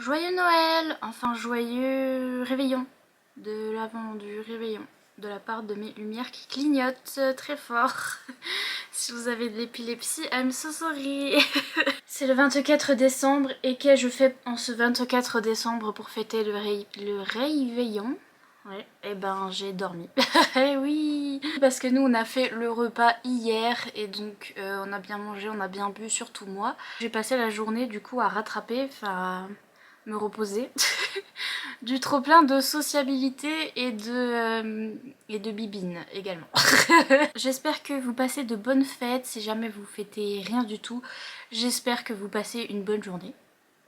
Joyeux Noël, enfin joyeux réveillon de l'avant du réveillon de la part de mes lumières qui clignotent très fort. Si vous avez de l'épilepsie, I'm so sorry. C'est le 24 décembre et qu'ai-je fait en ce 24 décembre pour fêter le réveillon? Ouais, et ben j'ai dormi. Eh oui, parce que nous on a fait le repas hier et donc on a bien mangé, on a bien bu, surtout moi. J'ai passé la journée du coup à rattraper, enfin me reposer du trop plein de sociabilité et de bibine également. J'espère que vous passez de bonnes fêtes. Si jamais vous fêtez rien du tout, j'espère que vous passez une bonne journée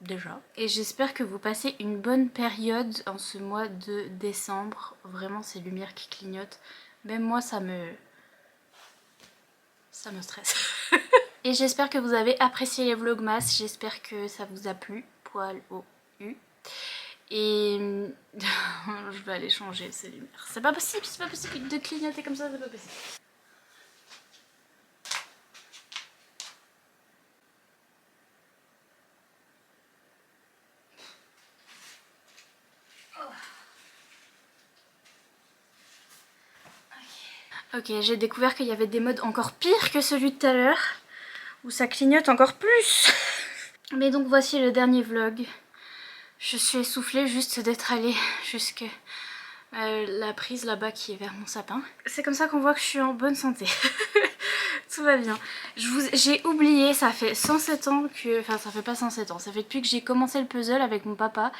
déjà, et j'espère que vous passez une bonne période en ce mois de décembre. Vraiment ces lumières qui clignotent, même moi ça me stresse. Et j'espère que vous avez apprécié les vlogmas, j'espère que ça vous a plu, poil au U. Et je vais aller changer ces lumières. C'est pas possible de clignoter comme ça, c'est pas possible. Ok, j'ai découvert qu'il y avait des modes encore pires que celui de tout à l'heure, où ça clignote encore plus. Mais donc voici le dernier vlog. Je suis essoufflée juste d'être allée jusque la prise là-bas qui est vers mon sapin. C'est comme ça qu'on voit que je suis en bonne santé. Tout va bien. J'ai oublié, ça fait 107 ans que... Enfin ça fait pas 107 ans, ça fait depuis que j'ai commencé le puzzle avec mon papa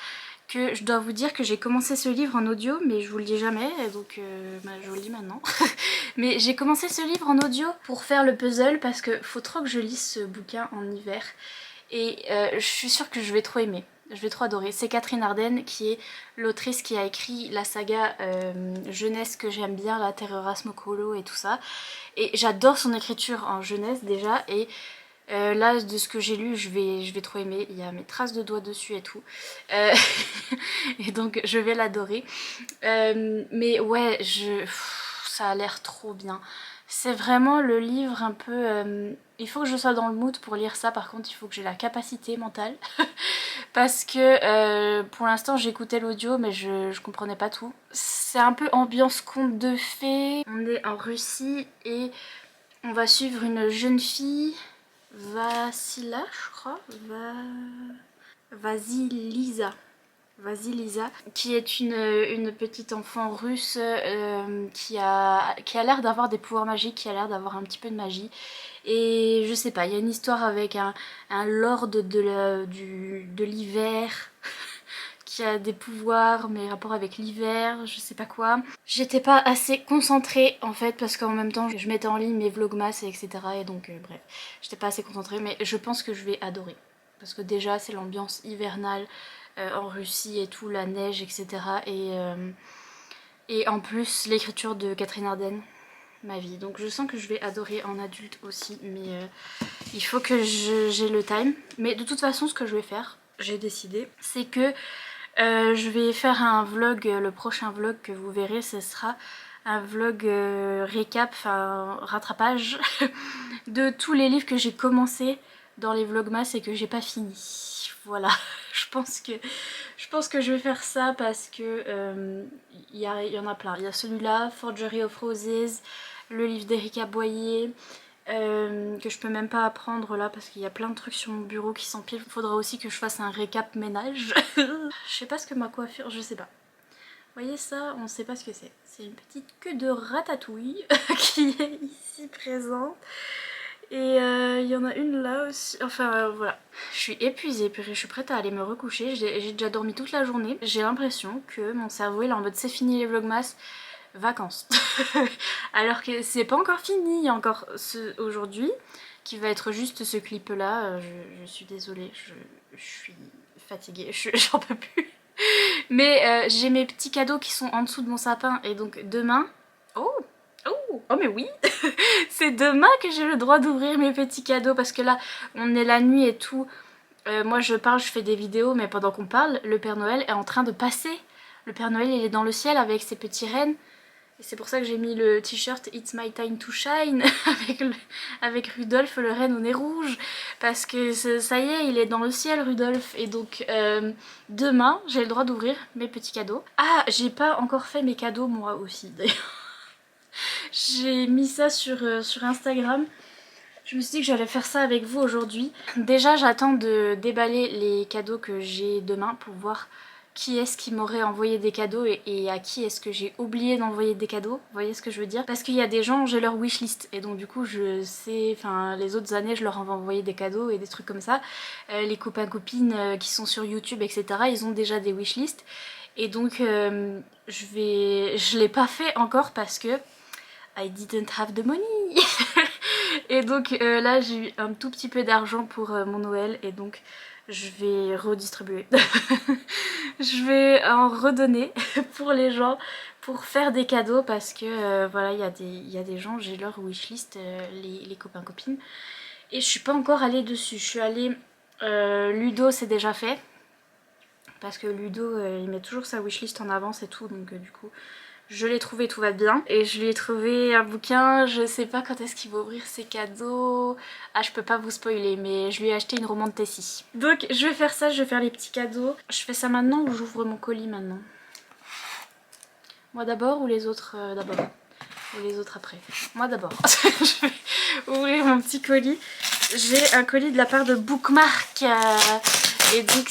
que je dois vous dire que j'ai commencé ce livre en audio, mais je vous le dis jamais, et donc je vous le dis maintenant. Mais j'ai commencé ce livre en audio pour faire le puzzle parce que faut trop que je lise ce bouquin en hiver. Et je suis sûre que je vais trop aimer. Je vais trop adorer. C'est Catherine Arden qui est l'autrice qui a écrit la saga jeunesse que j'aime bien, la Terreur Smokolo et tout ça. Et j'adore son écriture en jeunesse déjà. Et là, de ce que j'ai lu, je vais trop aimer. Il y a mes traces de doigts dessus et tout. Et donc je vais l'adorer. Mais ouais, ça a l'air trop bien. C'est vraiment le livre un peu... il faut que je sois dans le mood pour lire ça, par contre il faut que j'ai la capacité mentale. Parce que pour l'instant j'écoutais l'audio mais je comprenais pas tout. C'est un peu ambiance conte de fées. On est en Russie et on va suivre une jeune fille, Vassila je crois, Vasilisa. Vasilisa, qui est une petite enfant russe qui a l'air d'avoir des pouvoirs magiques, qui a l'air d'avoir un petit peu de magie. Et je sais pas, il y a une histoire avec un lord de l'hiver qui a des pouvoirs, mais rapport avec l'hiver, je sais pas quoi. J'étais pas assez concentrée en fait, parce qu'en même temps je mettais en ligne mes vlogmas et etc. Et donc bref, j'étais pas assez concentrée, mais je pense que je vais adorer. Parce que déjà c'est l'ambiance hivernale en Russie et tout, la neige, etc. Et en plus l'écriture de Catherine Arden, ma vie. Donc je sens que je vais adorer en adulte aussi, mais il faut que j'ai le time. Mais de toute façon ce que je vais faire, j'ai décidé, c'est que je vais faire un vlog, le prochain vlog que vous verrez, ce sera un vlog récap, enfin rattrapage de tous les livres que j'ai commencé dans les vlogmas et que j'ai pas fini. Voilà, je pense que je vais faire ça parce que il y en a plein. Il y a celui-là, Forgery of Roses, le livre d'Erika Boyer, que je peux même pas apprendre là parce qu'il y a plein de trucs sur mon bureau qui s'empilent. Il faudra aussi que je fasse un récap ménage. Je sais pas ce que ma coiffure, je sais pas. Vous voyez ça, on sait pas ce que c'est. C'est une petite queue de ratatouille qui est ici présente. Et il y en a une là aussi, enfin voilà. Je suis épuisée, puis je suis prête à aller me recoucher. J'ai déjà dormi toute la journée. J'ai l'impression que mon cerveau il est en mode c'est fini les vlogmas, vacances. Alors que c'est pas encore fini, il y a encore aujourd'hui qui va être juste ce clip là. Je suis désolée, je suis fatiguée, j'en peux plus. Mais j'ai mes petits cadeaux qui sont en dessous de mon sapin et donc demain... Oh mais oui. C'est demain que j'ai le droit d'ouvrir mes petits cadeaux parce que là on est la nuit et tout. Moi je parle, je fais des vidéos mais pendant qu'on parle, le Père Noël est en train de passer. Le Père Noël il est dans le ciel avec ses petits rennes. Et c'est pour ça que j'ai mis le t-shirt It's My Time to Shine avec Rudolph le renne au nez rouge. Parce que ça y est, il est dans le ciel Rudolph. Et donc demain, j'ai le droit d'ouvrir mes petits cadeaux. Ah, j'ai pas encore fait mes cadeaux moi aussi d'ailleurs. J'ai mis ça sur Instagram. Je me suis dit que j'allais faire ça avec vous aujourd'hui. Déjà, j'attends de déballer les cadeaux que j'ai demain pour voir qui est-ce qui m'aurait envoyé des cadeaux et à qui est-ce que j'ai oublié d'envoyer des cadeaux. Vous voyez ce que je veux dire? Parce qu'il y a des gens, j'ai leur wishlist et donc du coup je sais, enfin les autres années je leur avais envoyé des cadeaux et des trucs comme ça. Les copains copines qui sont sur YouTube etc. ils ont déjà des wishlists et donc je l'ai pas fait encore parce que I didn't have the money. Et donc là j'ai eu un tout petit peu d'argent pour mon Noël et donc je vais redistribuer. Je vais en redonner pour les gens pour faire des cadeaux parce que voilà il y a des gens, j'ai leur wishlist, les copains copines et je suis pas encore allée dessus. Je suis allée Ludo c'est déjà fait parce que Ludo il met toujours sa wishlist en avance et tout donc du coup je l'ai trouvé, tout va bien. Et je lui ai trouvé un bouquin, je sais pas quand est-ce qu'il va ouvrir ses cadeaux. Ah, je peux pas vous spoiler, mais je lui ai acheté une romane Tessie. Donc je vais faire ça, je vais faire les petits cadeaux. Je fais ça maintenant ou j'ouvre mon colis maintenant? Moi d'abord ou les autres d'abord? Ou les autres après? Moi d'abord. Je vais ouvrir mon petit colis. J'ai un colis de la part de Bookmark. Et donc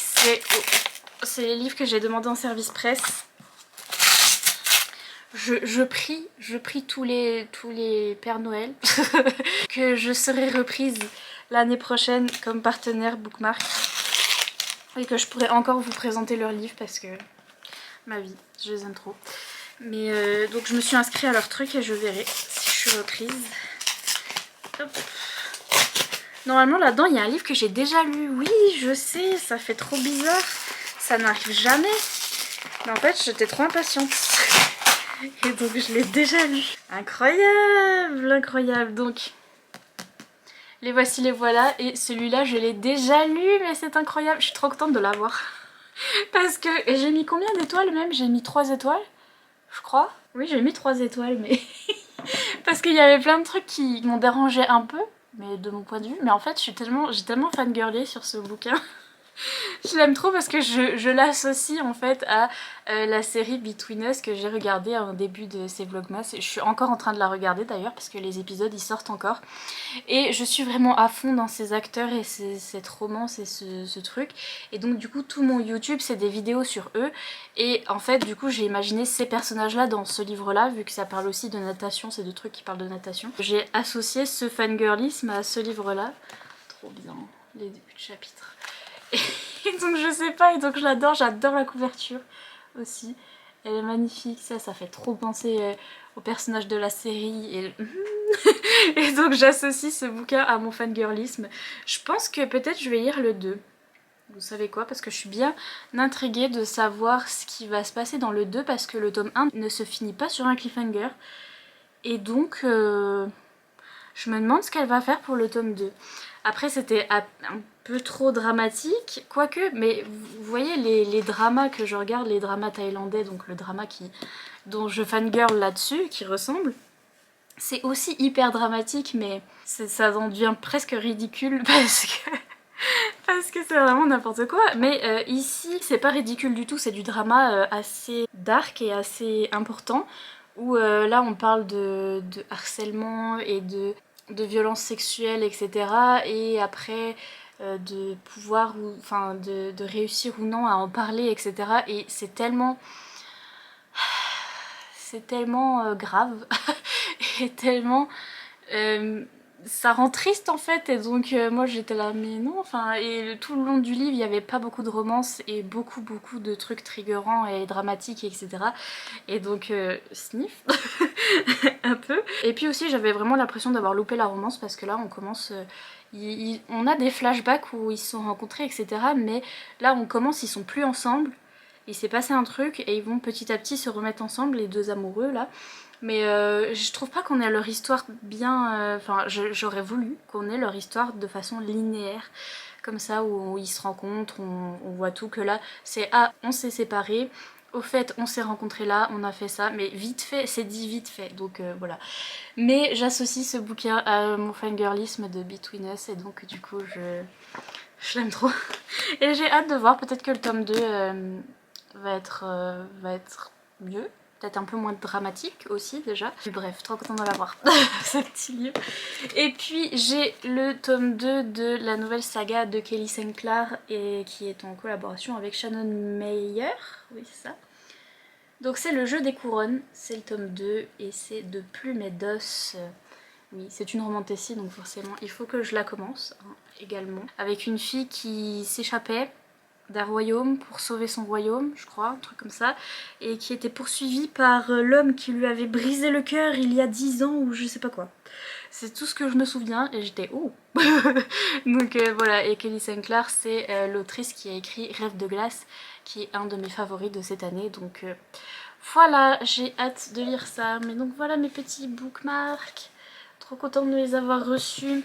c'est les livres que j'ai demandé en service presse. Je prie tous les Pères Noël que je serai reprise l'année prochaine comme partenaire Bookmark et que je pourrai encore vous présenter leurs livres parce que ma vie, je les aime trop. Mais donc je me suis inscrite à leur truc et je verrai si je suis reprise. Hop. Normalement là-dedans il y a un livre que j'ai déjà lu. Oui, je sais, ça fait trop bizarre. Ça n'arrive jamais. Mais en fait j'étais trop impatiente. Et donc je l'ai déjà lu. Incroyable, incroyable. Donc les voici, les voilà. Et celui-là je l'ai déjà lu, mais c'est incroyable. Je suis trop contente de l'avoir. Parce que j'ai mis combien d'étoiles même? J'ai mis 3 étoiles, je crois. Oui, j'ai mis 3 étoiles, mais parce qu'il y avait plein de trucs qui m'ont dérangé un peu, mais de mon point de vue. Mais en fait, j'ai tellement fangirlé sur ce bouquin. Je l'aime trop parce que je l'associe en fait à la série Between Us que j'ai regardée en début de ces vlogmas. Je suis encore en train de la regarder d'ailleurs parce que les épisodes ils sortent encore. Et je suis vraiment à fond dans ces acteurs et cette romance et ce truc. Et donc du coup tout mon YouTube c'est des vidéos sur eux. Et en fait du coup j'ai imaginé ces personnages là dans ce livre là vu que ça parle aussi de natation, c'est deux trucs qui parlent de natation. J'ai associé ce fangirlisme à ce livre là. Trop bien, les débuts de chapitre. Et donc je sais pas, et donc je l'adore, j'adore la couverture aussi. Elle est magnifique, ça fait trop penser au personnage de la série. Et donc j'associe ce bouquin à mon fangirlisme. Je pense que peut-être je vais lire le 2. Vous savez quoi? Parce que je suis bien intriguée de savoir ce qui va se passer dans le 2 parce que le tome 1 ne se finit pas sur un cliffhanger. Et donc je me demande ce qu'elle va faire pour le tome 2. Après c'était un peu trop dramatique, quoique, mais vous voyez les dramas que je regarde, les dramas thaïlandais, donc le drama dont je fangirl là-dessus, qui ressemble, c'est aussi hyper dramatique, mais ça en devient presque ridicule parce que c'est vraiment n'importe quoi. Mais ici, c'est pas ridicule du tout, c'est du drama assez dark et assez important, où là on parle de harcèlement et de violences sexuelles, etc. Et après de pouvoir, enfin de réussir ou non à en parler, etc. Et c'est tellement grave et tellement ça rend triste en fait. Et donc moi j'étais là mais non, enfin, et tout le long du livre il n'y avait pas beaucoup de romance et beaucoup de trucs triggerants et dramatiques, etc. Et donc sniff un peu. Et puis aussi j'avais vraiment l'impression d'avoir loupé la romance parce que là on commence on a des flashbacks où ils se sont rencontrés, etc. Mais là on commence, ils sont plus ensemble, il s'est passé un truc et ils vont petit à petit se remettre ensemble, les deux amoureux là. Mais je trouve pas qu'on ait leur histoire bien... Enfin, j'aurais voulu qu'on ait leur histoire de façon linéaire, comme ça, où ils se rencontrent, on voit tout, que là, c'est ah, on s'est séparés, au fait on s'est rencontrés là, on a fait ça, mais vite fait, c'est dit vite fait, donc voilà. Mais j'associe ce bouquin à mon fangirlisme de Between Us et donc du coup je l'aime trop. Et j'ai hâte de voir, peut-être que le tome 2 va être mieux. Peut-être un peu moins dramatique aussi déjà. Mais bref, trop contente de l'avoir, ce petit livre. Et puis j'ai le tome 2 de la nouvelle saga de Kelly Sinclair et qui est en collaboration avec Shannon Meyer. Oui, c'est ça. Donc c'est le jeu des couronnes, c'est le tome 2 et c'est de Plume et d'os. Oui, c'est une romantécie donc forcément il faut que je la commence hein, également. Avec une fille qui s'échappait d'un royaume pour sauver son royaume, je crois, un truc comme ça, et qui était poursuivie par l'homme qui lui avait brisé le cœur il y a 10 ans ou je sais pas quoi. C'est tout ce que je me souviens et j'étais oh. Donc voilà, et Kelly Sinclair c'est l'autrice qui a écrit Rêve de glace qui est un de mes favoris de cette année, donc voilà, j'ai hâte de lire ça. Mais donc voilà mes petits bookmarks, trop contente de les avoir reçus.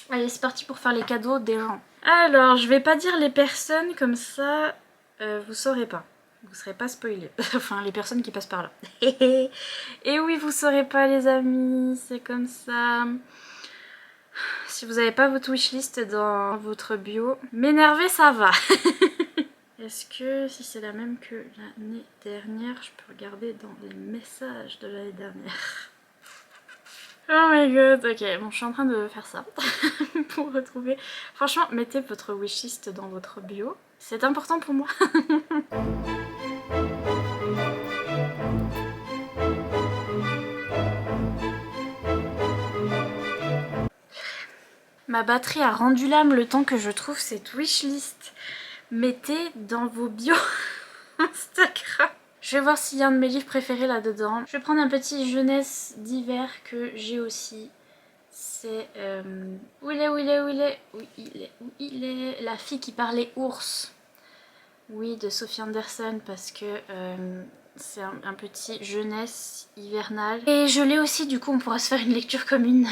Allez, c'est parti pour faire les cadeaux des gens. Alors, je vais pas dire les personnes comme ça, vous saurez pas. Vous serez pas spoilés. Enfin, les personnes qui passent par là. Et oui, vous saurez pas les amis, c'est comme ça. Si vous avez pas votre wishlist dans votre bio, m'énerver ça va. Est-ce que si c'est la même que l'année dernière, je peux regarder dans les messages de l'année dernière? Oh my god, ok, bon je suis en train de faire ça pour retrouver. Franchement, mettez votre wishlist dans votre bio, c'est important pour moi. Ma batterie a rendu l'âme le temps que je trouve cette wishlist. Mettez dans vos bios Instagram. Je vais voir s'il y a un de mes livres préférés là-dedans. Je vais prendre un petit jeunesse d'hiver que j'ai aussi. C'est... Où il est, où il est, où il est, où il est, où il est. La fille qui parlait ours. Oui, de Sophie Anderson parce que c'est un petit jeunesse hivernal. Et je l'ai aussi, du coup on pourra se faire une lecture commune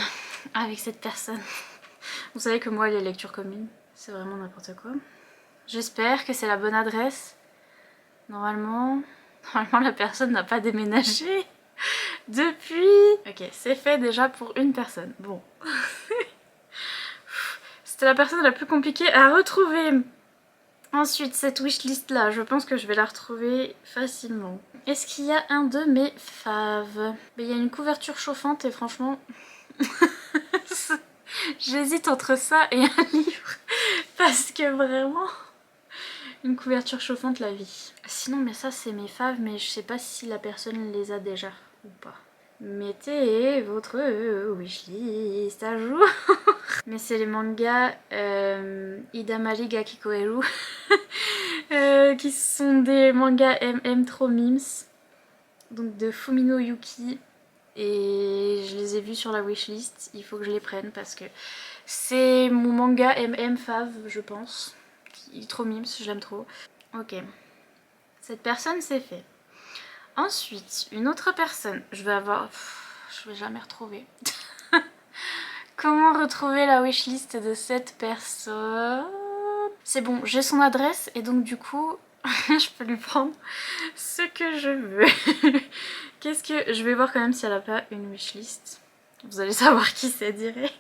avec cette personne. Vous savez que moi les lectures communes, c'est vraiment n'importe quoi. J'espère que c'est la bonne adresse. Normalement la personne n'a pas déménagé depuis. Ok, c'est fait déjà pour une personne. Bon. C'était la personne la plus compliquée à retrouver. Ensuite, cette wishlist là, je pense que je vais la retrouver facilement. Est-ce qu'il y a un de mes faves? Mais il y a une couverture chauffante et franchement... J'hésite entre ça et un livre. Parce que vraiment... Une couverture chauffante, la vie. Sinon, mais ça c'est mes faves, mais je sais pas si la personne les a déjà ou pas. Mettez votre wishlist à jour. Mais c'est les mangas Idamari ga Kikoeru qui sont des mangas trop mimes, donc de Fumino Yuki, et je les ai vus sur la wishlist, il faut que je les prenne parce que c'est mon manga fave je pense, il est trop mimes, je l'aime trop. Ok, cette personne c'est fait. Ensuite, une autre personne, je vais jamais retrouver. Comment retrouver la wishlist de cette personne? C'est bon, j'ai son adresse et donc du coup, je peux lui prendre ce que je veux. Qu'est-ce que... Je vais voir quand même si elle a pas une wishlist. Vous allez savoir qui c'est direct.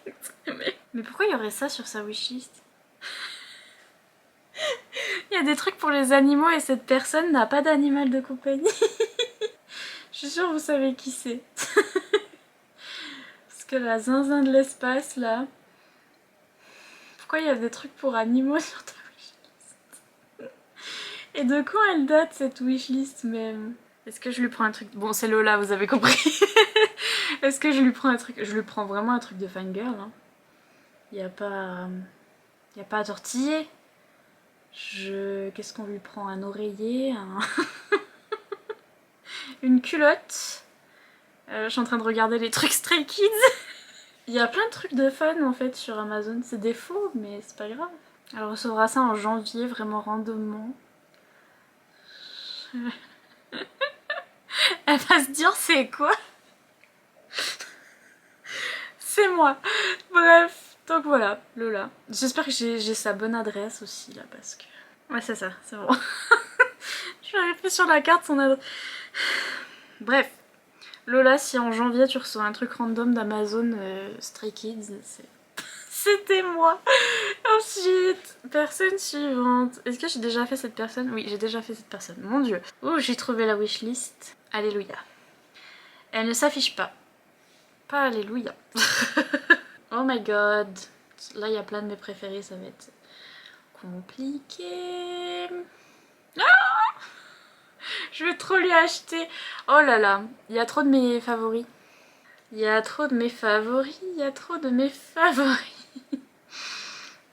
Mais pourquoi il y aurait ça sur sa wishlist? Il y a des trucs pour les animaux et cette personne n'a pas d'animal de compagnie. Je suis sûre que vous savez qui c'est. Parce que la zinzin de l'espace là... Pourquoi il y a des trucs pour animaux sur ta wishlist? Et de quand elle date cette wishlist même? Est-ce que je lui prends un truc... Bon c'est Lola, vous avez compris. Est-ce que je lui prends un truc... Je lui prends vraiment un truc de fangirl hein. Il y a pas... Il y a pas à tortiller. Qu'est-ce qu'on lui prend? Un oreiller, une culotte. Je suis en train de regarder les trucs Stray Kids. Il y a plein de trucs de fun en fait sur Amazon. C'est des faux, mais c'est pas grave. Elle recevra ça en janvier, vraiment randomement. Elle va se dire c'est quoi? C'est moi. Bref, donc voilà, Lola. J'espère que j'ai sa bonne adresse aussi là parce que... Ouais c'est ça, c'est bon. Je l'avais fait sur la carte son adresse. Bref. Lola, si en janvier tu reçois un truc random d'Amazon Stray Kids, c'était moi. Ensuite, personne suivante. Est-ce que j'ai déjà fait cette personne? Oui, j'ai déjà fait cette personne. Mon dieu. Oh, j'ai trouvé la wishlist. Alléluia. Elle ne s'affiche pas. Pas alléluia. Oh my god. Là, il y a plein de mes préférés, ça va être compliqué. Ah, je vais trop lui acheter. Oh là là, il y a trop de mes favoris. Il y a trop de mes favoris, il y a trop de mes favoris.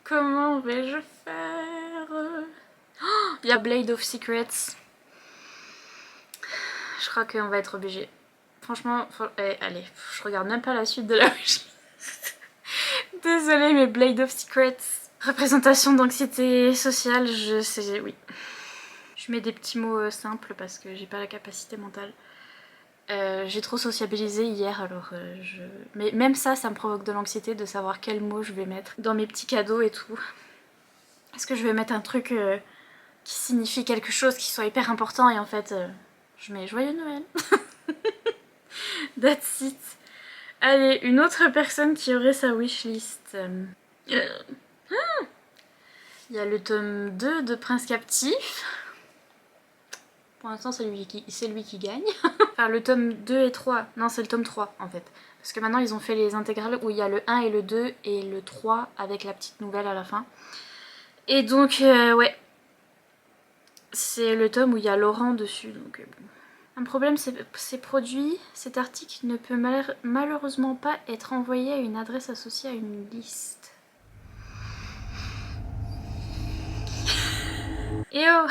Comment vais-je faire? Oh, il y a Blade of Secrets. Je crois qu'on va être obligé. Franchement, allez, je regarde même pas la suite de la wishlist. Désolée, mais Blade of Secrets. Représentation d'anxiété sociale, je sais, oui. Je mets des petits mots simples parce que j'ai pas la capacité mentale. J'ai trop sociabilisé hier, alors mais même ça me provoque de l'anxiété de savoir quels mots je vais mettre dans mes petits cadeaux et tout. Est-ce que je vais mettre un truc qui signifie quelque chose qui soit hyper important et en fait je mets Joyeux Noël. That's it. Allez, une autre personne qui aurait sa wishlist. Il y a le tome 2 de Prince Captif. Pour l'instant c'est lui qui gagne. Enfin le tome 2 et 3. Non, c'est le tome 3 en fait. Parce que maintenant ils ont fait les intégrales où il y a le 1 et le 2 et le 3 avec la petite nouvelle à la fin. Et donc ouais. C'est le tome où il y a Laurent dessus, donc bon. Un problème, ces produits, cet article ne peut malheureusement pas être envoyé à une adresse associée à une liste. Et oh.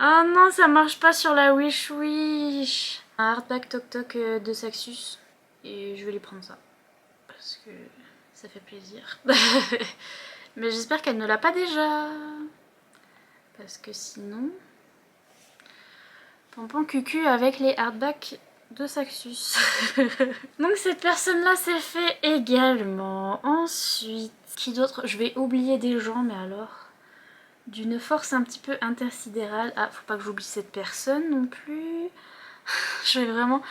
Oh non, ça marche pas sur la Wish Wish. Un hardback Toc Toc de Saxus. Et je vais lui prendre ça. Parce que ça fait plaisir. Mais j'espère qu'elle ne l'a pas déjà. Parce que sinon... Pompon cucu avec les hardbacks de Saxus. Donc cette personne-là s'est fait également. Ensuite, qui d'autre? Je vais oublier des gens, mais alors... D'une force un petit peu intersidérale. Ah, faut pas que j'oublie cette personne non plus. Je vais vraiment...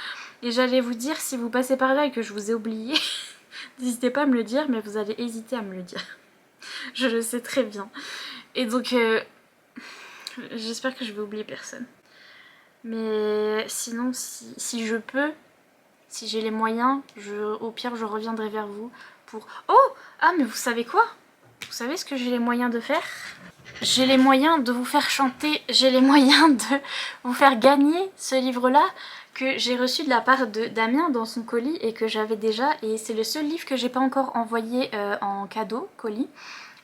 Et j'allais vous dire, si vous passez par là et que je vous ai oublié, n'hésitez pas à me le dire, mais vous allez hésiter à me le dire. Je le sais très bien. Et donc, j'espère que je vais oublier personne. Mais sinon, si je peux, si j'ai les moyens, au pire, je reviendrai vers vous pour... Oh! Ah, mais vous savez quoi? Vous savez ce que j'ai les moyens de faire? J'ai les moyens de vous faire chanter, j'ai les moyens de vous faire gagner ce livre-là que j'ai reçu de la part de Damien dans son colis et que j'avais déjà. Et c'est le seul livre que j'ai pas encore envoyé en cadeau, colis.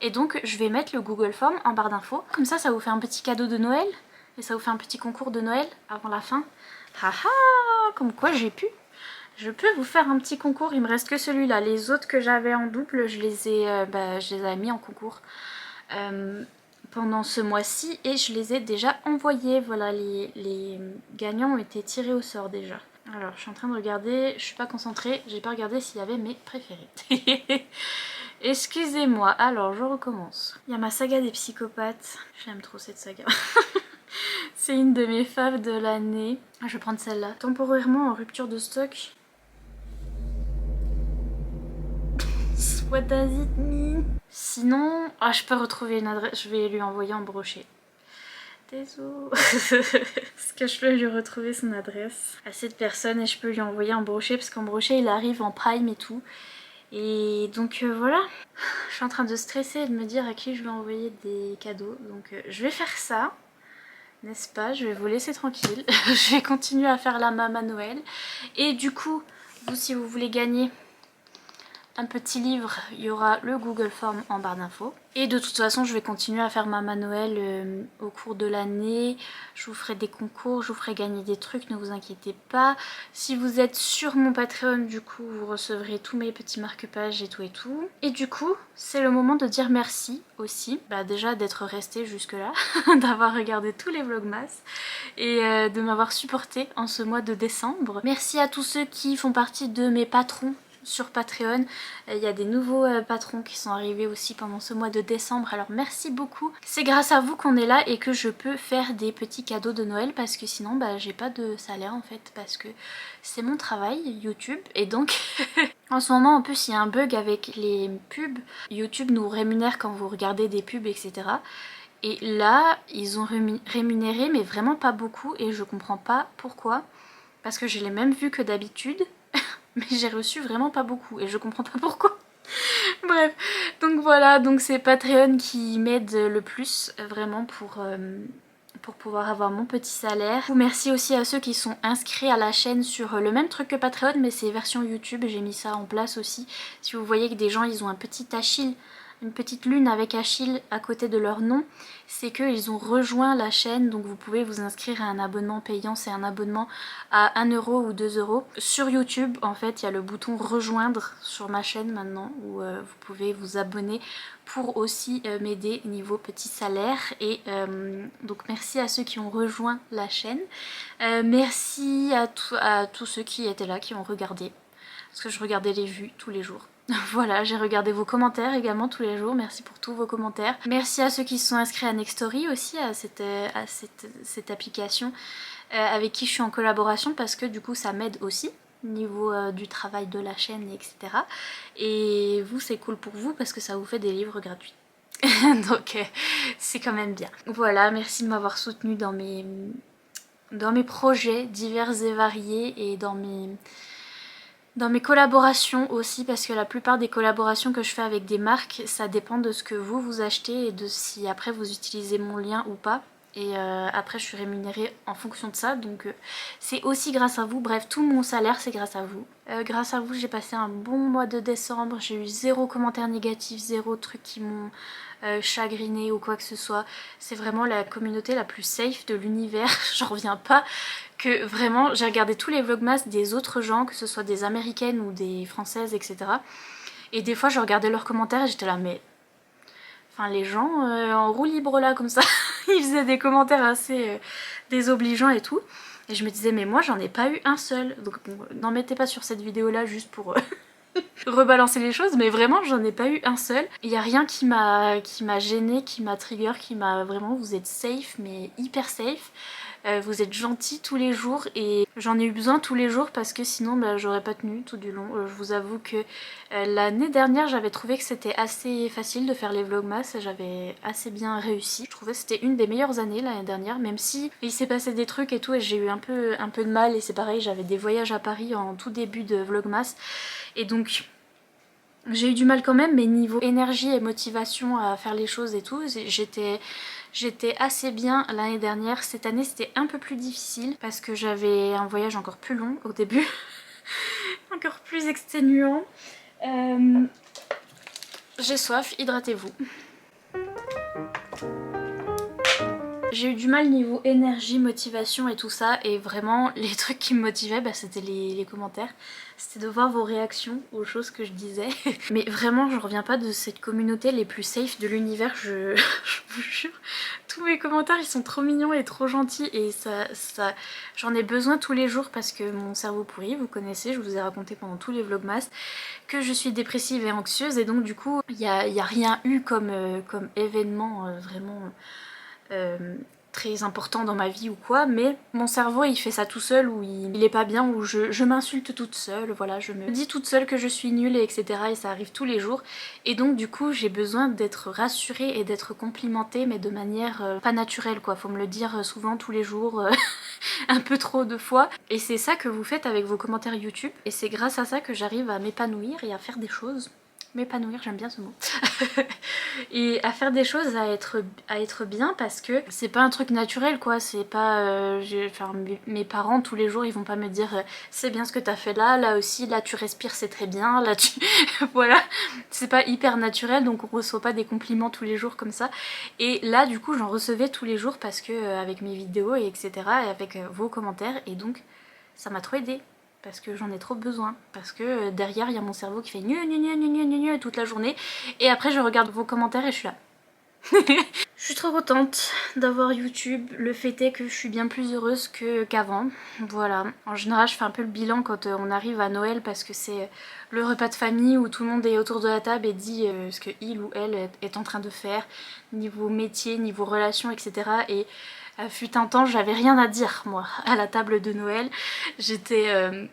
Et donc, je vais mettre le Google Form en barre d'infos. Comme ça vous fait un petit cadeau de Noël. Et ça vous fait un petit concours de Noël avant la fin. Haha, comme quoi j'ai pu. Je peux vous faire un petit concours, il me reste que celui-là. Les autres que j'avais en double, je les ai mis en concours pendant ce mois-ci et je les ai déjà envoyés. Voilà, les gagnants ont été tirés au sort déjà. Alors, je suis en train de regarder, je suis pas concentrée, j'ai pas regardé s'il y avait mes préférés. Excusez-moi, alors je recommence. Il y a ma saga des psychopathes, j'aime trop cette saga. C'est une de mes faves de l'année. Ah, je vais prendre celle-là. Temporairement en rupture de stock. What does it mean? Sinon, je peux retrouver une adresse. Je vais lui envoyer en brochet. Désolé. Est-ce que je peux lui retrouver son adresse à cette personne et je peux lui envoyer en brochet parce qu'en brochet il arrive en prime et tout. Et donc voilà. Je suis en train de stresser et de me dire à qui je vais envoyer des cadeaux. Donc je vais faire ça. N'est-ce pas? Je vais vous laisser tranquille. Je vais continuer à faire la Mama Noël. Et du coup, vous, si vous voulez gagner un petit livre, il y aura le Google Form en barre d'infos. Et de toute façon, je vais continuer à faire Mama Noël au cours de l'année. Je vous ferai des concours, je vous ferai gagner des trucs, ne vous inquiétez pas. Si vous êtes sur mon Patreon, du coup, vous recevrez tous mes petits marque-pages et tout et tout. Et du coup, c'est le moment de dire merci aussi. Déjà d'être resté jusque-là, d'avoir regardé tous les vlogmas et de m'avoir supporté en ce mois de décembre. Merci à tous ceux qui font partie de mes patrons sur Patreon. Il y a des nouveaux patrons qui sont arrivés aussi pendant ce mois de décembre, alors merci beaucoup. C'est grâce à vous qu'on est là et que je peux faire des petits cadeaux de Noël parce que sinon bah, j'ai pas de salaire en fait, parce que c'est mon travail YouTube et donc en ce moment en plus il y a un bug avec les pubs. YouTube nous rémunère quand vous regardez des pubs etc. Et là ils ont rémunéré mais vraiment pas beaucoup et je comprends pas pourquoi. Parce que j'ai les mêmes vues que d'habitude, mais j'ai reçu vraiment pas beaucoup et je comprends pas pourquoi. Bref, donc voilà, donc c'est Patreon qui m'aide le plus vraiment pour pouvoir avoir mon petit salaire. Merci aussi à ceux qui sont inscrits à la chaîne sur le même truc que Patreon, mais c'est version YouTube, j'ai mis ça en place aussi. Si vous voyez que des gens ils ont un petit Achille, une petite lune avec Achille à côté de leur nom, c'est qu'ils ont rejoint la chaîne, donc vous pouvez vous inscrire à un abonnement payant, c'est un abonnement à 1 euro ou 2 euros. Sur YouTube, en fait, il y a le bouton rejoindre sur ma chaîne maintenant, où vous pouvez vous abonner pour aussi m'aider niveau petit salaire. Et donc merci à ceux qui ont rejoint la chaîne. Merci à tous ceux qui étaient là, qui ont regardé, parce que je regardais les vues tous les jours. Voilà, j'ai regardé vos commentaires également tous les jours, merci pour tous vos commentaires. Merci à ceux qui se sont inscrits à Nextory aussi, à cette application avec qui je suis en collaboration, parce que du coup ça m'aide aussi niveau du travail de la chaîne, etc. Et vous c'est cool pour vous parce que ça vous fait des livres gratuits. Donc c'est quand même bien. Voilà, merci de m'avoir soutenu dans mes projets divers et variés et dans mes collaborations aussi, parce que la plupart des collaborations que je fais avec des marques, ça dépend de ce que vous achetez et de si après vous utilisez mon lien ou pas. Et après je suis rémunérée en fonction de ça, donc c'est aussi grâce à vous. Bref, tout mon salaire c'est grâce à vous. Grâce à vous j'ai passé un bon mois de décembre, j'ai eu 0 commentaire négatif, 0 truc qui m'ont chagriné ou quoi que ce soit. C'est vraiment la communauté la plus safe de l'univers, j'en reviens pas. Que vraiment j'ai regardé tous les vlogmas des autres gens, que ce soit des américaines ou des françaises etc. Et des fois je regardais leurs commentaires et j'étais là mais... Enfin les gens en roue libre là comme ça, ils faisaient des commentaires assez désobligeants et tout. Et je me disais mais moi j'en ai pas eu un seul. Donc bon, n'en mettez pas sur cette vidéo là juste pour rebalancer les choses, mais vraiment j'en ai pas eu un seul. Il y a rien qui m'a gêné, qui m'a trigger, qui m'a vraiment... Vous êtes safe mais hyper safe. Vous êtes gentils tous les jours et j'en ai eu besoin tous les jours parce que sinon bah, j'aurais pas tenu tout du long. Je vous avoue que l'année dernière j'avais trouvé que c'était assez facile de faire les vlogmas, j'avais assez bien réussi. Je trouvais que c'était une des meilleures années l'année dernière, même si il s'est passé des trucs et tout et j'ai eu un peu de mal et c'est pareil, j'avais des voyages à Paris en tout début de vlogmas et donc... J'ai eu du mal quand même, mais niveau énergie et motivation à faire les choses et tout, j'étais assez bien l'année dernière. Cette année c'était un peu plus difficile parce que j'avais un voyage encore plus long au début, encore plus exténuant. J'ai soif, hydratez-vous. J'ai eu du mal niveau énergie, motivation et tout ça, et vraiment les trucs qui me motivaient bah, c'était les commentaires, c'était de voir vos réactions aux choses que je disais. Mais vraiment je reviens pas de cette communauté les plus safe de l'univers, je vous jure, tous mes commentaires ils sont trop mignons et trop gentils et j'en ai besoin tous les jours parce que mon cerveau pourri, vous connaissez, je vous ai raconté pendant tous les vlogmas que je suis dépressive et anxieuse et donc du coup il y a rien eu comme événement vraiment... très important dans ma vie ou quoi, mais mon cerveau il fait ça tout seul ou il est pas bien ou je m'insulte toute seule, voilà, je me dis toute seule que je suis nulle et etc. et ça arrive tous les jours et donc du coup j'ai besoin d'être rassurée et d'être complimentée mais de manière pas naturelle quoi, faut me le dire souvent tous les jours un peu trop de fois et c'est ça que vous faites avec vos commentaires YouTube et c'est grâce à ça que j'arrive à m'épanouir et à faire des choses. M'épanouir, j'aime bien ce mot. Et à faire des choses, à être bien parce que c'est pas un truc naturel quoi, c'est pas... enfin, mes parents tous les jours ils vont pas me dire c'est bien ce que t'as fait là, là aussi, là tu respires c'est très bien, là tu... voilà, c'est pas hyper naturel donc on reçoit pas des compliments tous les jours comme ça. Et là du coup j'en recevais tous les jours parce que avec mes vidéos et etc. et avec vos commentaires et donc ça m'a trop aidé. Parce que j'en ai trop besoin, parce que derrière il y a mon cerveau qui fait gneu gneu gneu gneu gneu gneu toute la journée et après je regarde vos commentaires et je suis là Je suis trop contente d'avoir YouTube. Le fait est que je suis bien plus heureuse qu'avant. Voilà. En général, je fais un peu le bilan quand on arrive à Noël parce que c'est le repas de famille où tout le monde est autour de la table et dit ce que il ou elle est en train de faire, niveau métier, niveau relation, etc. Et fut un temps, j'avais rien à dire, moi, à la table de Noël. J'étais...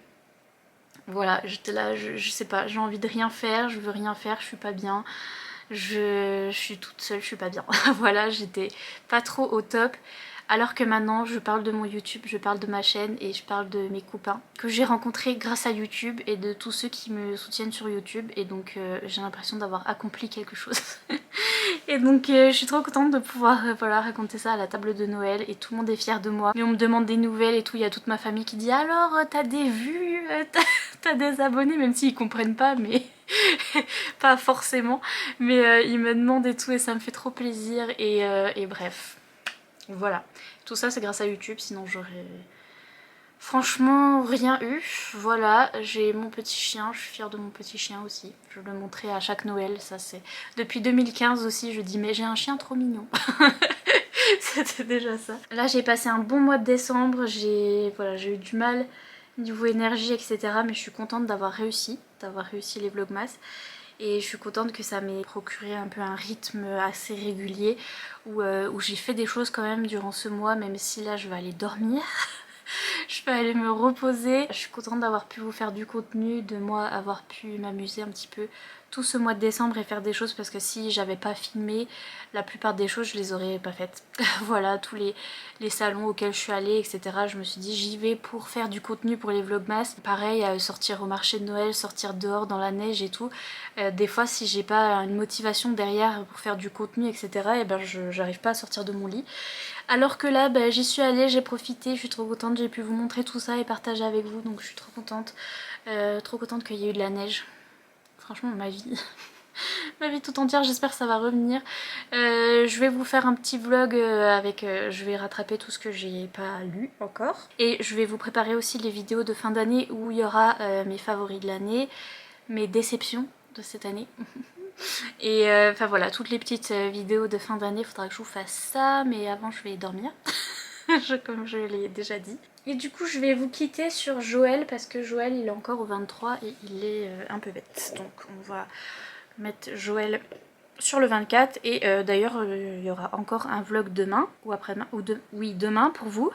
voilà, j'étais là, je sais pas, j'ai envie de rien faire, je veux rien faire, je suis pas bien. Je suis toute seule, je suis pas bien. Voilà, j'étais pas trop au top. Alors que maintenant, je parle de mon YouTube, je parle de ma chaîne et je parle de mes copains que j'ai rencontrés grâce à YouTube et de tous ceux qui me soutiennent sur YouTube. Et donc, j'ai l'impression d'avoir accompli quelque chose. Et donc, je suis trop contente de pouvoir voilà, raconter ça à la table de Noël et tout le monde est fier de moi. Mais on me demande des nouvelles et tout, il y a toute ma famille qui dit alors, t'as des vues, t'as des abonnés, même s'ils comprennent pas, mais pas forcément. Mais ils me demandent et tout et ça me fait trop plaisir et bref. Voilà. Tout ça c'est grâce à YouTube, sinon j'aurais franchement rien eu. Voilà, j'ai mon petit chien, je suis fière de mon petit chien aussi. Je le montrais à chaque Noël, ça c'est... Depuis 2015 aussi je dis mais j'ai un chien trop mignon. C'était déjà ça. Là j'ai passé un bon mois de décembre, voilà, j'ai eu du mal niveau énergie etc. Mais je suis contente d'avoir réussi les vlogmas. Et je suis contente que ça m'ait procuré un peu un rythme assez régulier où j'ai fait des choses quand même durant ce mois, même si là je vais aller dormir. Je vais aller me reposer. Je suis contente d'avoir pu vous faire du contenu, de moi avoir pu m'amuser un petit peu tout ce mois de décembre et faire des choses parce que si j'avais pas filmé, la plupart des choses je les aurais pas faites. Voilà, tous les salons auxquels je suis allée, etc. Je me suis dit j'y vais pour faire du contenu pour les vlogmas. Pareil, sortir au marché de Noël, sortir dehors dans la neige et tout. Des fois si j'ai pas une motivation derrière pour faire du contenu, etc. et ben j'arrive pas à sortir de mon lit. Alors que là, bah, j'y suis allée, j'ai profité, je suis trop contente, j'ai pu vous montrer tout ça et partager avec vous, donc je suis trop contente. Trop contente qu'il y ait eu de la neige. Franchement, ma vie. Ma vie tout entière, j'espère que ça va revenir. Je vais vous faire un petit vlog avec... je vais rattraper tout ce que j'ai pas lu encore. Et je vais vous préparer aussi les vidéos de fin d'année où il y aura mes favoris de l'année, mes déceptions de cette année. Et enfin voilà, toutes les petites vidéos de fin d'année, il faudra que je vous fasse ça, mais avant je vais dormir, comme je l'ai déjà dit. Et du coup je vais vous quitter sur Joël, parce que Joël il est encore au 23 et il est un peu bête. Donc on va mettre Joël sur le 24 et d'ailleurs il y aura encore un vlog demain ou après-demain, oui demain pour vous,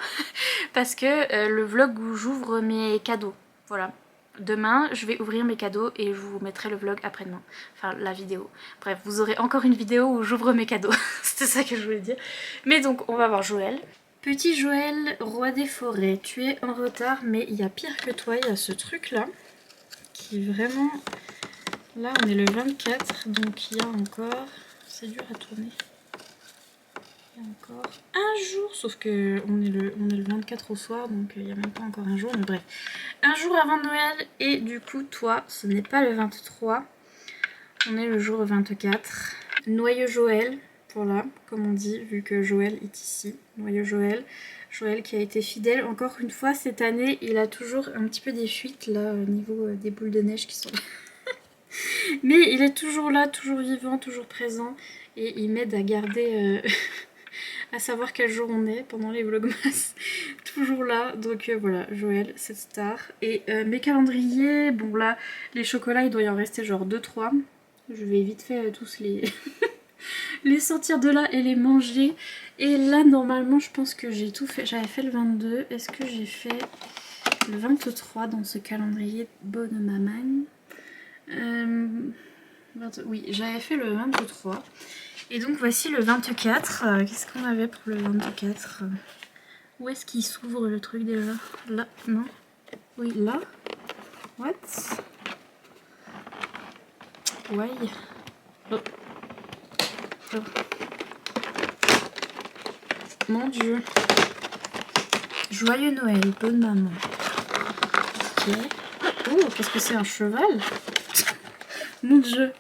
parce que le vlog où j'ouvre mes cadeaux, voilà. Demain, je vais ouvrir mes cadeaux et je vous mettrai le vlog après-demain. Enfin, la vidéo. Bref, vous aurez encore une vidéo où j'ouvre mes cadeaux. C'était ça que je voulais dire. Mais donc, on va voir Joël. Petit Joël, roi des forêts, tu es en retard, mais il y a pire que toi. Il y a ce truc-là qui vraiment... Là, on est le 24, donc il y a encore... C'est dur à tourner. Il y a encore un jour, sauf que on est le 24 au soir, donc il n'y a même pas encore un jour, mais bref. Un jour avant Noël, et du coup, toi, ce n'est pas le 23, on est le jour 24. Noyeux Joël, voilà, comme on dit, vu que Joël est ici. Noyeux Joël. Joël qui a été fidèle. Encore une fois, cette année, il a toujours un petit peu des fuites, là, au niveau des boules de neige qui sont là. Mais il est toujours là, toujours vivant, toujours présent, et il m'aide à garder... à savoir quel jour on est pendant les vlogmas. Toujours là, donc voilà, Joël, cette star. Et mes calendriers, bon là, les chocolats, il doit y en rester genre 2-3. Je vais vite fait tous les... les sortir de là et les manger. Et là, normalement, je pense que j'ai tout fait. J'avais fait le 22. Est-ce que j'ai fait le 23 dans ce calendrier Bonne Maman Oui, j'avais fait le 23. Et donc voici le 24. Qu'est-ce qu'on avait pour le 24 Où est-ce qu'il s'ouvre le truc déjà? Là, non? Oui, là. What? Why? Oh. Oh. Mon Dieu. Joyeux Noël, bonne maman. Ok. Oh, qu'est-ce que c'est, un cheval? Mon Dieu.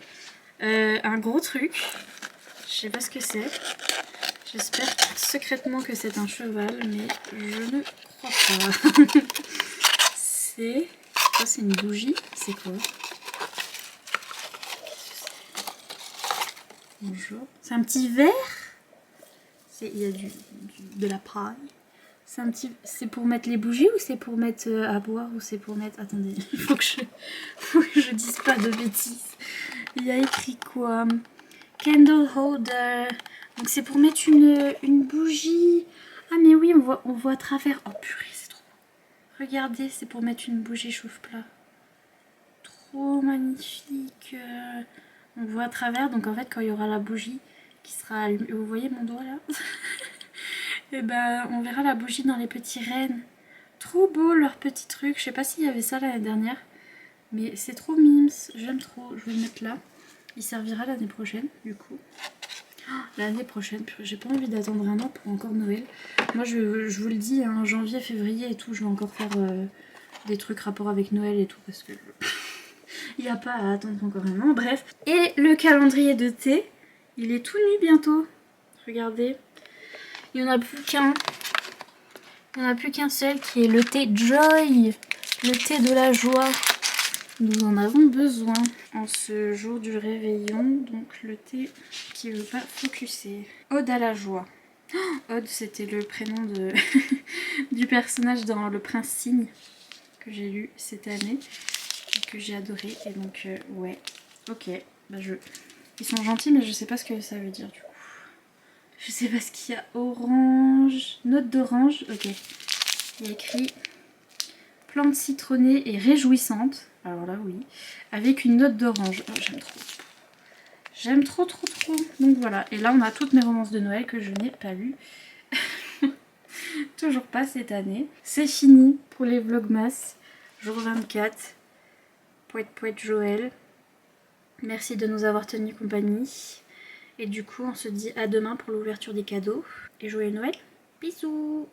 Un gros truc. Je sais pas ce que c'est. J'espère secrètement que c'est un cheval, mais je ne crois pas. C'est... quoi, c'est une bougie? C'est quoi? Bonjour. C'est un petit verre. Il y a de la paille. C'est pour mettre les bougies ou c'est pour mettre à boire ou c'est pour mettre... Attendez, il faut que je dise pas de bêtises. Il y a écrit quoi? Candle holder. Donc c'est pour mettre une bougie. Ah mais oui, on voit à travers. Oh purée, c'est trop beau. Regardez, c'est pour mettre une bougie chauffe-plat. Trop magnifique. On voit à travers, donc en fait quand il y aura la bougie qui sera allumée, vous voyez mon doigt là? Et ben on verra la bougie dans les petits rennes. Trop beau leur petit truc, je sais pas s'il y avait ça l'année dernière, mais c'est trop mimes, j'aime trop, je vais le mettre là. Il servira l'année prochaine du coup. L'année prochaine, j'ai pas envie d'attendre un an pour encore Noël. Moi je vous le dis, hein, janvier, février et tout, je vais encore faire des trucs rapport avec Noël et tout parce que... Il n'y a pas à attendre encore un an, bref. Et le calendrier de thé, il est tout nu bientôt. Regardez. Il n'y en a plus qu'un. Il n'y en a plus qu'un seul qui est le thé Joy. Le thé de la joie. Nous en avons besoin en ce jour du réveillon. Donc le thé qui ne veut pas focuser. Ode à la joie. Ode, c'était le prénom de du personnage dans Le Prince Cygne que j'ai lu cette année. Que j'ai adoré et donc ouais, ok, bah ils sont gentils mais je sais pas ce que ça veut dire du coup. Je sais pas ce qu'il y a. Orange, note d'orange, ok. Il y a écrit plante citronnée et réjouissante, alors là oui, avec une note d'orange. Oh, j'aime trop. J'aime trop. Donc voilà, et là on a toutes mes romances de Noël que je n'ai pas lues. Toujours pas cette année. C'est fini pour les vlogmas, jour 24. Poète Joël, merci de nous avoir tenu compagnie. Et du coup, on se dit à demain pour l'ouverture des cadeaux. Et joyeux Noël. Bisous!